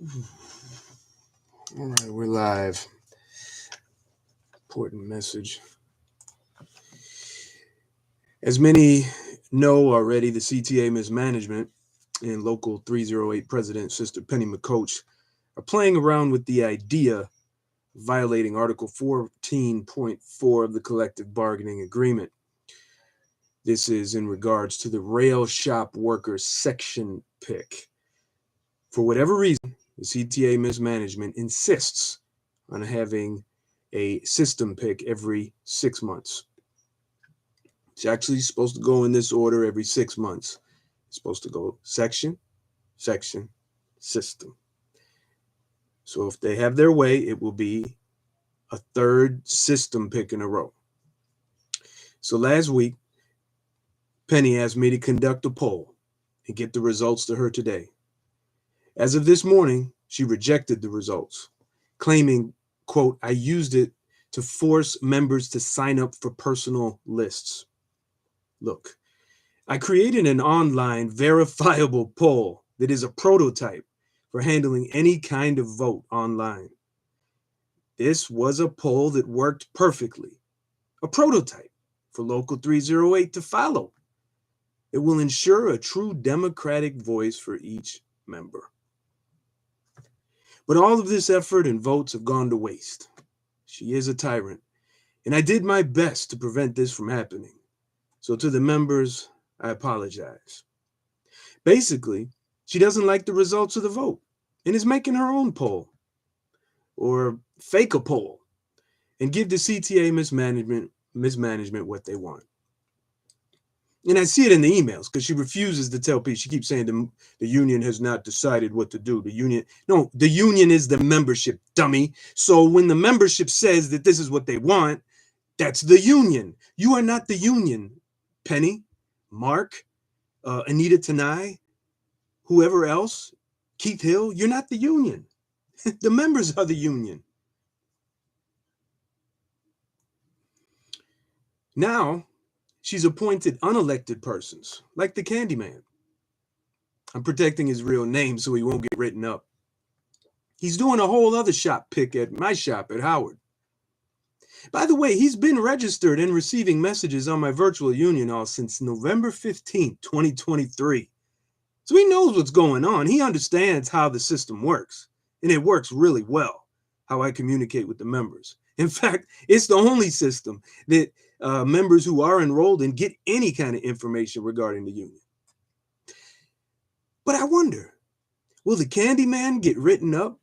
All right, we're live. Important message. As many know already, the CTA mismanagement and Local 308 President Sister Pennie McCoach are playing around with the idea of violating Article 14.4 of the Collective Bargaining Agreement. This is in regards to the rail shop workers section pick. For whatever reason, the CTA mismanagement insists on having a system pick every 6 months. It's actually supposed to go in this order every 6 months. It's supposed to go section, section, system. So if they have their way, it will be a third system pick in a row. So last week, Pennie asked me to conduct a poll and get the results to her today. As of this morning, she rejected the results, claiming, quote, I used it to force members to sign up for personal lists. Look, I created an online verifiable poll that is a prototype for handling any kind of vote online. This was a poll that worked perfectly, a prototype for Local 308 to follow. It will ensure a true democratic voice for each member. But all of this effort and votes have gone to waste. She is a tyrant, and I did my best to prevent this from happening. So to the members, I apologize. Basically, she doesn't like the results of the vote and is making her own poll or fake a poll and give the CTA mismanagement what they want. And I see it in the emails because she refuses to tell people. She keeps saying the union has not decided what to do. The union is the membership, dummy. So when the membership says that this is what they want, that's the union. You are not the union, Pennie, Mark, Anita Tanai, whoever else, Keith Hill, you're not the union. The members are the union. Now, she's appointed unelected persons, like the Candyman. I'm protecting his real name so he won't get written up. He's doing a whole other shop pick at my shop at Howard. By the way, he's been registered and receiving messages on my virtual union hall since November 15th, 2023. So he knows what's going on. He understands how the system works, and it works really well, how I communicate with the members. In fact, it's the only system that members who are enrolled in get any kind of information regarding the union. But I wonder, will the Candyman get written up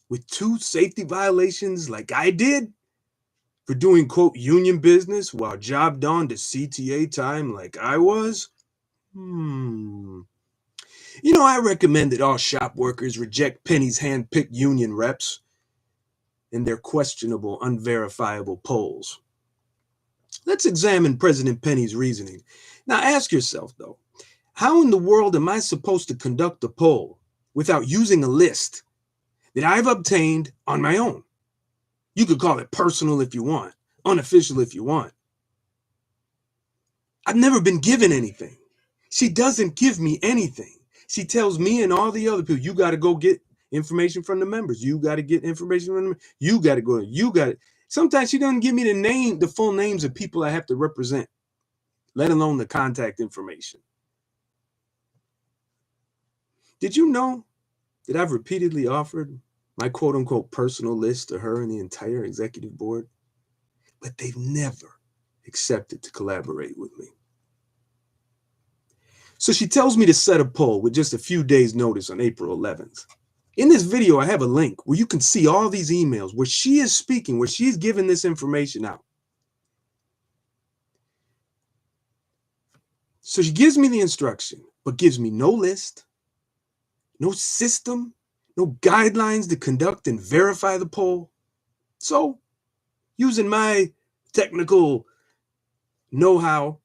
with 2 safety violations like I did for doing, quote, union business while jobbed on to CTA time like I was? You know, I recommend that all shop workers reject Pennie's hand-picked union reps and their questionable, unverifiable polls. Let's examine President Pennie's reasoning. Now ask yourself, though, how in the world am I supposed to conduct a poll without using a list that I've obtained on my own? You could call it personal if you want, unofficial if you want. I've never been given anything. She doesn't give me anything. She tells me and all the other people, you got to go get information from the members. You got to get information from them. You got to go. You got it. Sometimes she doesn't give me the full names of people I have to represent, let alone the contact information. Did you know that I've repeatedly offered my quote unquote personal list to her and the entire executive board? But they've never accepted to collaborate with me. So she tells me to set a poll with just a few days' notice on April 11th. In this video, I have a link where you can see all these emails where she is speaking, where she's giving this information out. So she gives me the instruction, but gives me no list, no system, no guidelines to conduct and verify the poll. So, using my technical know-how,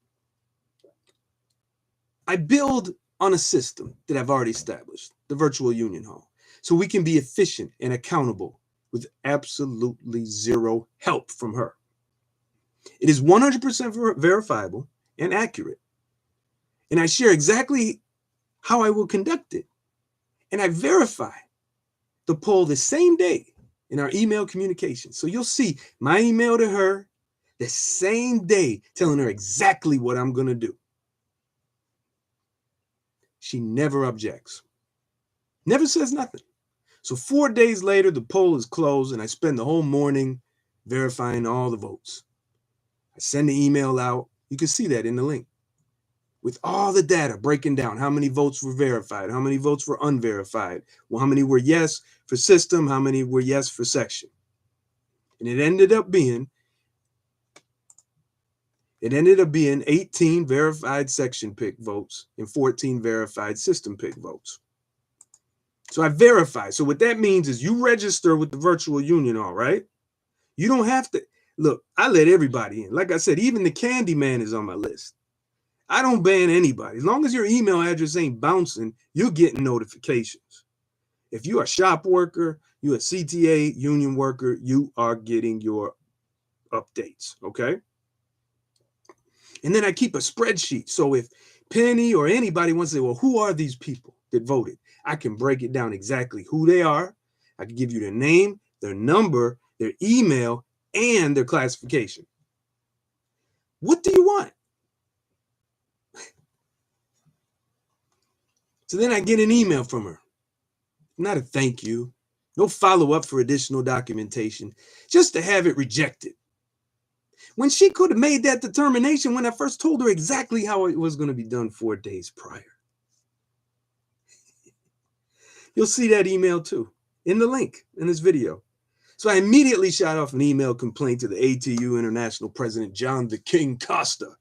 I build on a system that I've already established, the virtual union hall, so we can be efficient and accountable with absolutely zero help from her. It is 100% verifiable and accurate. And I share exactly how I will conduct it. And I verify the poll the same day in our email communication. So you'll see my email to her the same day telling her exactly what I'm going to do. She never objects, never says nothing. So 4 days later, the poll is closed and I spend the whole morning verifying all the votes. I send the email out. You can see that in the link with all the data breaking down how many votes were verified, how many votes were unverified, well, how many were yes for system, how many were yes for section. And it ended up being 18 verified section pick votes and 14 verified system pick votes. So I verify. So what that means is you register with the virtual union, all right? You don't have to. Look, I let everybody in. Like I said, even the candy man is on my list. I don't ban anybody. As long as your email address ain't bouncing, you're getting notifications. If you're a shop worker, you're a CTA union worker, you are getting your updates, okay? And then I keep a spreadsheet. So if Pennie or anybody wants to say, well, who are these people that voted? I can break it down exactly who they are. I can give you their name, their number, their email, and their classification. What do you want? So then I get an email from her. Not a thank you, no follow-up for additional documentation, just to have it rejected. When she could have made that determination when I first told her exactly how it was going to be done 4 days prior. You'll see that email too in the link in this video. So I immediately shot off an email complaint to the ATU International President, John the King Costa,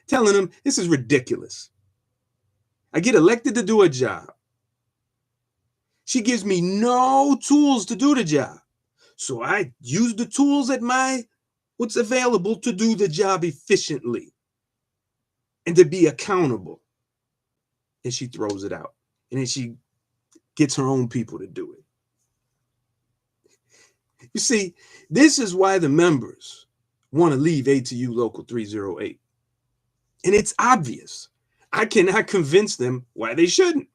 telling him this is ridiculous. I get elected to do a job. She gives me no tools to do the job. So I use the tools at what's available to do the job efficiently and to be accountable. And she throws it out. And then she gets her own people to do it. You see, this is why the members want to leave ATU Local 308. And it's obvious. I cannot convince them why they shouldn't.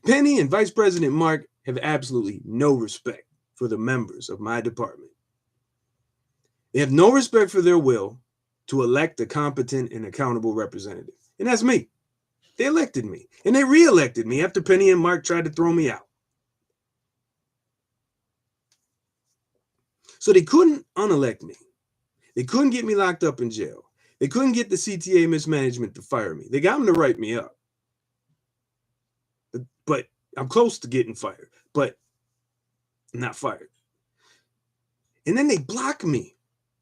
Pennie and Vice President Mark have absolutely no respect for the members of my department. They have no respect for their will to elect a competent and accountable representative. And that's me. They elected me. And they re-elected me after Pennie and Mark tried to throw me out. So they couldn't unelect me. They couldn't get me locked up in jail. They couldn't get the CTA mismanagement to fire me. They got them to write me up. But I'm close to getting fired, but I'm not fired. And then they block me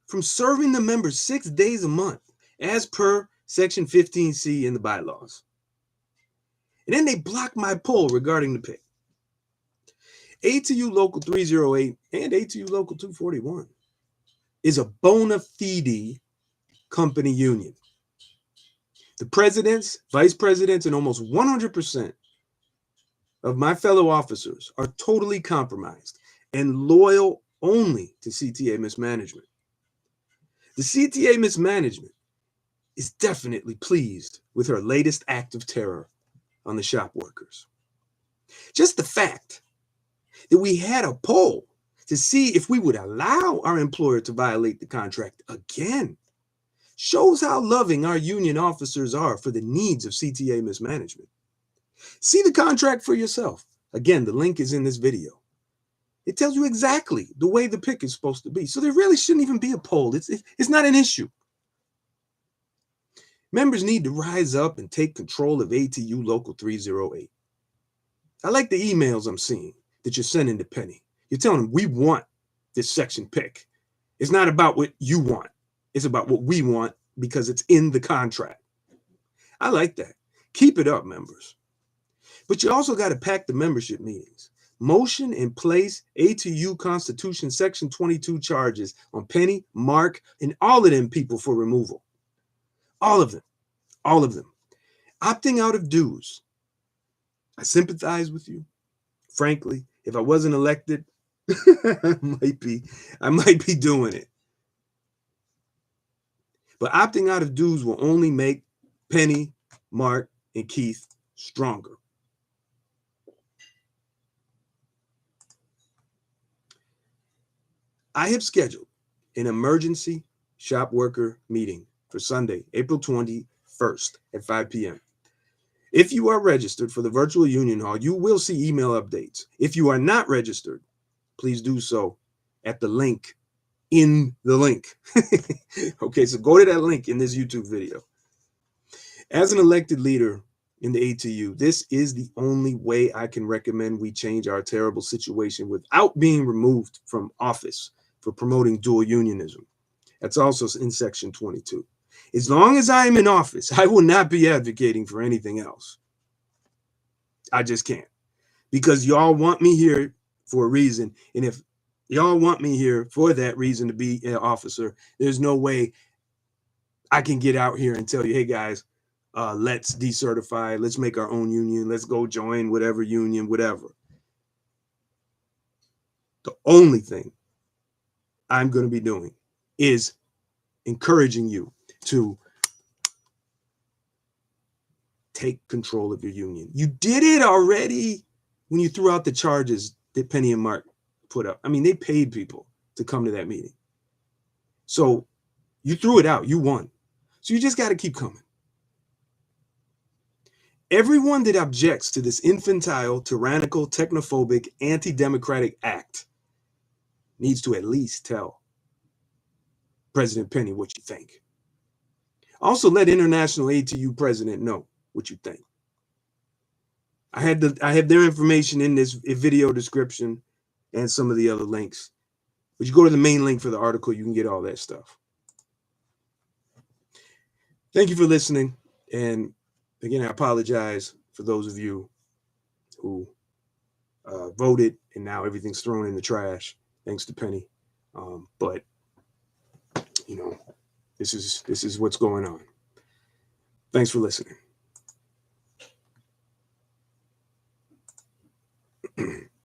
from serving the members 6 days a month, as per Section 15C in the bylaws. And then they block my poll regarding the pick. ATU Local 308 and ATU Local 241 is a bona fide company union. The presidents, vice presidents, and almost 100% of my fellow officers are totally compromised and loyal only to CTA mismanagement. The CTA mismanagement is definitely pleased with her latest act of terror on the shop workers. Just the fact that we had a poll to see if we would allow our employer to violate the contract again shows how loving our union officers are for the needs of CTA mismanagement. See the contract for yourself. Again, the link is in this video. It tells you exactly the way the pick is supposed to be. So there really shouldn't even be a poll. It's not an issue. Members need to rise up and take control of ATU Local 308. I like the emails I'm seeing that you're sending to Pennie. You're telling them we want this section pick. It's not about what you want. It's about what we want because it's in the contract. I like that. Keep it up, members. But you also got to pack the membership meetings. Motion and place ATU Constitution Section 22 charges on Pennie, Mark, and all of them people for removal. All of them. All of them. Opting out of dues. I sympathize with you. Frankly, if I wasn't elected, I might be doing it. But opting out of dues will only make Pennie, Mark, and Keith stronger. I have scheduled an emergency shop worker meeting for Sunday, April 21st at 5 p.m. If you are registered for the virtual union hall, you will see email updates. If you are not registered, please do so at the link in the link. Okay, so go to that link in this YouTube video. As an elected leader in the ATU, this is the only way I can recommend we change our terrible situation without being removed from office for promoting dual unionism. That's also in section 22. As long as I am in office, I will not be advocating for anything else. I just can't, because y'all want me here for a reason. And if y'all want me here for that reason to be an officer, there's no way I can get out here and tell you, hey guys, let's decertify, let's make our own union, let's go join whatever union, whatever. The only thing I'm going to be doing is encouraging you to take control of your union. You did it already when you threw out the charges that Pennie and Mark put up. I mean, they paid people to come to that meeting. So you threw it out, you won. So you just got to keep coming. Everyone that objects to this infantile, tyrannical, technophobic, anti-democratic act needs to at least tell President Pennie what you think. Also, let International ATU President know what you think. I have their information in this video description and some of the other links. But you go to the main link for the article, you can get all that stuff. Thank you for listening. And again, I apologize for those of you who voted and now everything's thrown in the trash, thanks to Pennie. But you know, this is what's going on. Thanks for listening.